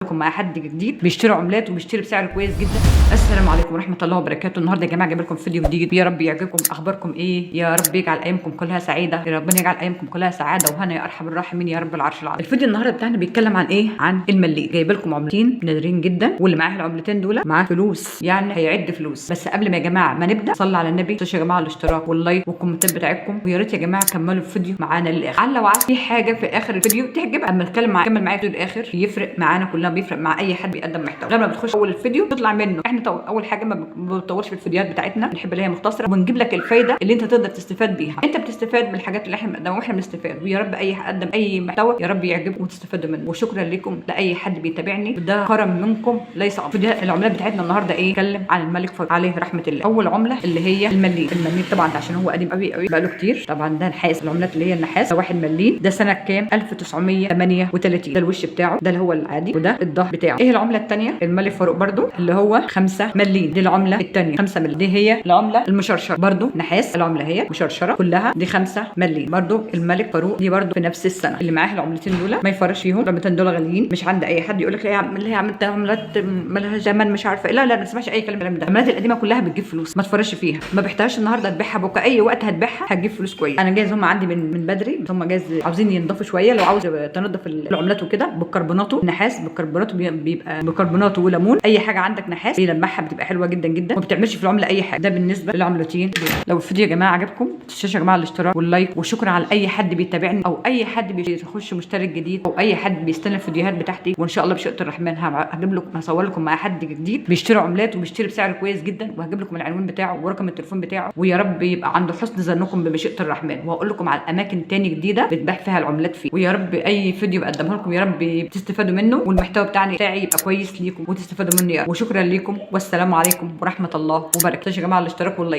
مع حد جديد بيشتري عملات وبيشتري بسعر كويس جدا. السلام عليكم ورحمه الله وبركاته. النهارده يا جماعه جايب لكم فيديو جديد، يا رب يعجبكم. اخباركم ايه؟ يا رب يجعل ايامكم كلها سعيده، يا ربنا يجعل ايامكم كلها سعاده وهنا يا ارحم الراحمين يا رب العرش العظيم. الفيديو النهارده بتاعنا بيتكلم عن ايه؟ عن المليء. جايب لكم عملتين نادرين جدا، واللي معاه العملتين دول معاه فلوس، يعني هيعد فلوس. بس قبل ما يا جماعه ما نبدا، صلوا على النبي، تشجعوا يا جماعه الاشتراك واللايك والكومنتات بتاعتكم، ويا ريت يا جماعه كملوا الفيديو معانا للاخر. على وعد في حاجه في اخر الفيديو تعجبك، اما اتكلم معايا كمل معايا الفيديو للاخر، يفرق معانا كلنا، بيفرق مع اي حد بيقدم محتوى. لما بتخش اول الفيديو تطلع منه، احنا اول حاجه ما بنطولش في الفيديوهات بتاعتنا، بنحب اللي هي مختصره، وبنجيب لك الفايده اللي انت تقدر تستفاد بيها. انت بتستفاد من الحاجات اللي احنا بنقدمها واحنا بنستفاد، ويا رب اي حد قدم اي محتوى يا رب يعجبكم وتستفادوا منه. وشكرا لكم لاي حد بيتابعني، وده كرم منكم ليس امر. العملات بتاعتنا النهارده ايه؟ نتكلم عن الملك فاروق عليه رحمه الله. اول عمله اللي هي المليم. المليم طبعا عشان هو قديم قوي قوي بقاله كتير، طبعا ده نحاس. العملات اللي هي النحاس ده واحد مليم، ده سنه كام؟ 1938. ده الوش بتاعه، ده اللي هو العادي، وده الظهر بتاعه. ايه العمله الثانيه؟ الملك فاروق برده اللي هو 5 مليم، دي العمله الثانيه 5 مليم. دي هي العمله المشرشره برده نحاس، العمله هي مشرشره كلها، دي 5 مليم برده. الملك فاروق دي برده في نفس السنه. اللي معاه العملتين دول ما يفرش فيهم، العملتين دول غاليين، مش عند اي حد يقول لك لا اللي هي عملت عملات مالها زمن مش عارفه. لا ما تسمعش اي كلام ده. العملات القديمه كلها بتجيب فلوس، ما تفرش فيها، ما بحتاجش النهارده تبيعها، بكره اي وقت هتبيعها هتجيب فلوس كويس. انا جايز هم عندي من بدري، بس هم جايز عاوزين ينضفوا شويه. لو عاوز تنضف العملات وكده بالكربوناتو النحاس، بالكربوناتو بيبقى بكربوناتو وليمون، اي حاجه عندك نحاس بيلمعها بتبقى حلوه جدا جدا، وما بتعملش في العمله اي حاجه. ده بالنسبه للعملتين دول. لو الفيديو يا جماعه عجبكم ما تنسوش يا جماعه الاشتراك واللايك، وشكرا على اي حد بيتابعني او اي حد بيخش مشترك جديد او اي حد بيستنى الفيديوهات بتاعتي. وان شاء الله بشيء الرحمن هجيب لكم، هصور لكم مع حد جديد بيشتري عملات وبيشتري بسعر كويس جدا، وهجيب لكم العنوان بتاعه ورقم التليفون بتاعه، ويا رب يبقى عنده حسن ظنكم بمشيئه الرحمن. وهقول لكم على الاماكن تاني جديده بتباع فيها العملات فيه. ويا رب اي فيديو بقدمه لكم يا رب تستفادوا منه، والمحتوى بتاعي يبقى كويس ليكم وتستفادوا منه يا رب. وشكرا لكم والسلام عليكم ورحمه الله وبركاته. يا جماعه الاشتراك واللايك.